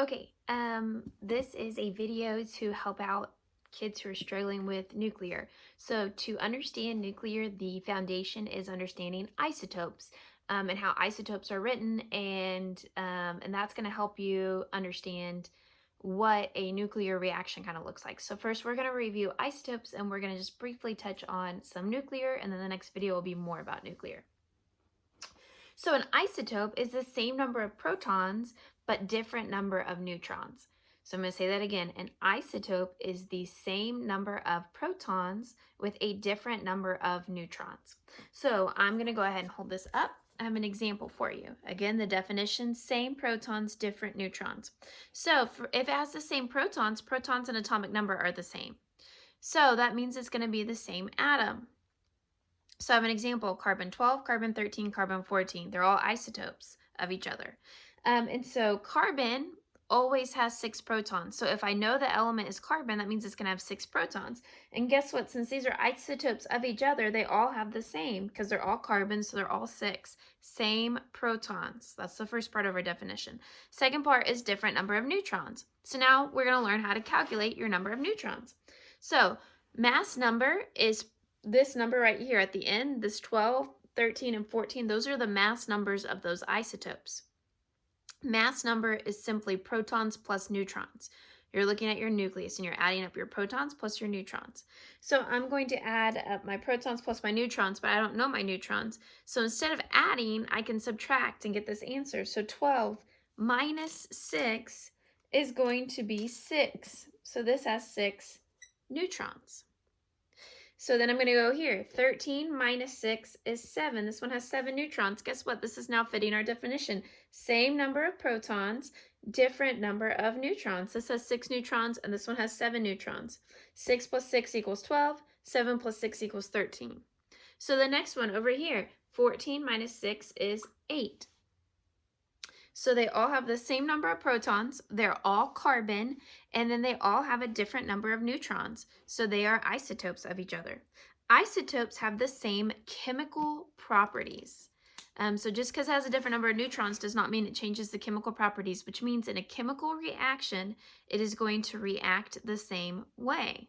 Okay, this is a video to help out kids who are struggling with nuclear. So to understand nuclear, the foundation is understanding isotopes and how isotopes are written, and that's going to help you understand what a nuclear reaction kind of looks like. So first, we're going to review isotopes, and we're going to just briefly touch on some nuclear, and then the next video will be more about nuclear. So an isotope is the same number of protons, but different number of neutrons. So I'm going to say that again. An isotope is the same number of protons with a different number of neutrons. So I'm going to go ahead and hold this up. I have an example for you. Again, the definition, same protons, different neutrons. So if it has the same protons, protons and atomic number are the same. So that means it's going to be the same atom. So I have an example, carbon 12, carbon 13, carbon 14. They're all isotopes of each other. And so carbon always has 6 protons. So if I know the element is carbon, that means it's going to have 6 protons. And guess what? Since these are isotopes of each other, they all have the same because they're all carbon, so they're all 6. Same protons. That's the first part of our definition. Second part is different number of neutrons. So now we're going to learn how to calculate your number of neutrons. So mass number is this number right here at the end, this 12, 13, and 14, those are the mass numbers of those isotopes. Mass number is simply protons plus neutrons. You're looking at your nucleus and you're adding up your protons plus your neutrons. So I'm going to add up my protons plus my neutrons, but I don't know my neutrons. So instead of adding, I can subtract and get this answer. So 12 minus 6 is going to be 6. So this has 6 neutrons. So then I'm going to go here. 13 minus 6 is 7. This one has 7 neutrons. Guess what? This is now fitting our definition. Same number of protons, different number of neutrons. This has 6 neutrons, and this one has 7 neutrons. 6 plus 6 equals 12. 7 plus 6 equals 13. So the next one over here, 14 minus 6 is 8. So they all have the same number of protons, they're all carbon, and then they all have a different number of neutrons. So they are isotopes of each other. Isotopes have the same chemical properties. So just because it has a different number of neutrons does not mean it changes the chemical properties, which means in a chemical reaction, it is going to react the same way.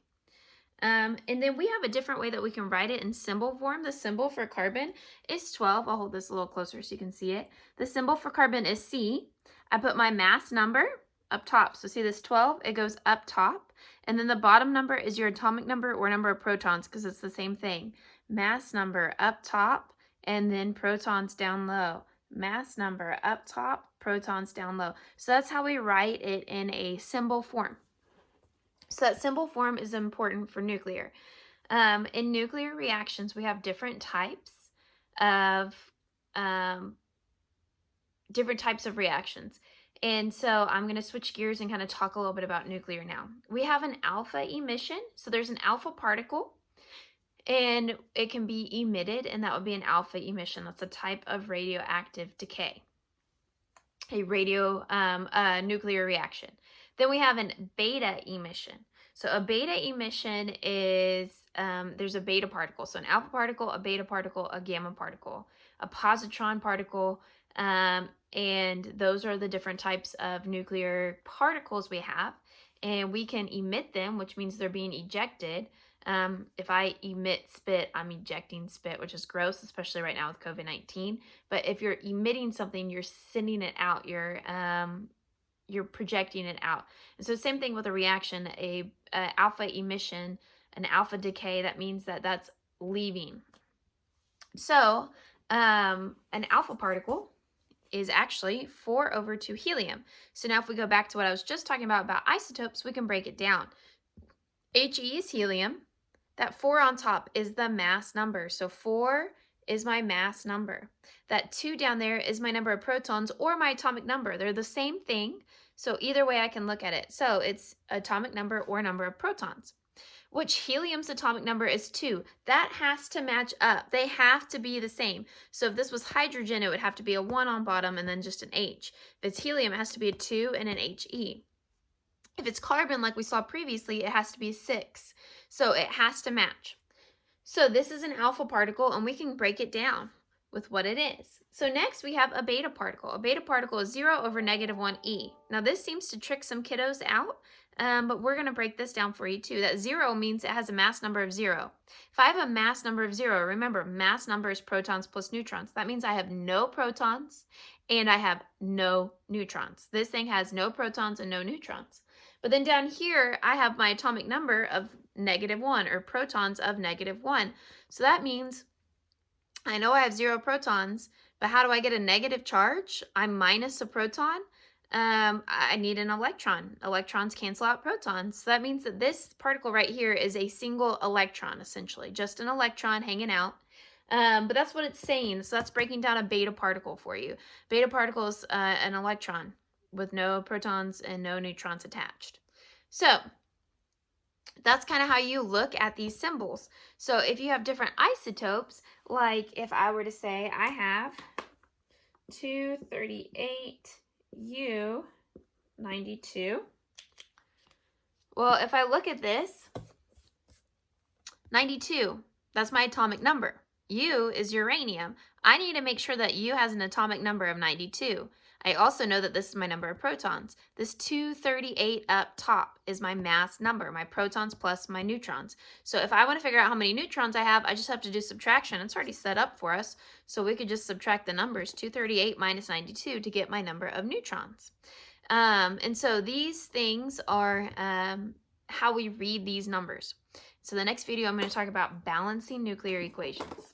And then we have a different way that we can write it in symbol form. The symbol for carbon is 12. I'll hold this a little closer so you can see it. The symbol for carbon is C. I put my mass number up top. So see this 12, it goes up top. And then the bottom number is your atomic number or number of protons because it's the same thing. Mass number up top and then protons down low. Mass number up top, protons down low. So that's how we write it in a symbol form. So that symbol form is important for nuclear. In nuclear reactions, we have different types of reactions. And so I'm going to switch gears and kind of talk a little bit about nuclear now. We have an alpha emission. So there's an alpha particle, and it can be emitted, and that would be an alpha emission. That's a type of radioactive decay, a nuclear reaction. Then we have a beta emission. So a beta emission is, there's a beta particle. So an alpha particle, a beta particle, a gamma particle, a positron particle, and those are the different types of nuclear particles we have. And we can emit them, which means they're being ejected. If I emit spit, I'm ejecting spit, which is gross, especially right now with COVID-19. But if you're emitting something, you're sending it out. You're projecting it out. And so same thing with a reaction, a alpha emission, an alpha decay, that means that that's leaving. So an alpha particle is actually 4/2 helium. So now if we go back to what I was just talking about isotopes, we can break it down. He is helium. That 4 on top is the mass number. So 4 is my mass number. That 2 down there is my number of protons or my atomic number. They're the same thing. So either way I can look at it. So it's atomic number or number of protons. Which helium's atomic number is 2. That has to match up. They have to be the same. So if this was hydrogen, it would have to be a 1 on bottom and then just an H. If it's helium, it has to be a 2 and an He. If it's carbon, like we saw previously, it has to be 6. So it has to match. So this is an alpha particle, and we can break it down. with what it is. So next we have a beta particle. A beta particle is 0 over -1e. Now this seems to trick some kiddos out, but we're going to break this down for you too. That 0 means it has a mass number of 0. If I have a mass number of 0, remember mass number is protons plus neutrons. That means I have no protons and I have no neutrons. This thing has no protons and no neutrons. But then down here I have my atomic number of -1, or protons of -1. So that means I know I have 0 protons, but how do I get a negative charge? I'm minus a proton. I need an electron. Electrons cancel out protons. So that means that this particle right here is a single electron, essentially. Just an electron hanging out. But that's what it's saying. So that's breaking down a beta particle for you. Beta particle is an electron with no protons and no neutrons attached. So that's kind of how you look at these symbols. So if you have different isotopes, like if I were to say I have 238U92. Well, if I look at this, 92, that's my atomic number. U is uranium. I need to make sure that U has an atomic number of 92. I also know that this is my number of protons. This 238 up top is my mass number, my protons plus my neutrons. So if I want to figure out how many neutrons I have, I just have to do subtraction. It's already set up for us. So we could just subtract the numbers, 238 minus 92, to get my number of neutrons. And so these things are how we read these numbers. So the next video, I'm going to talk about balancing nuclear equations.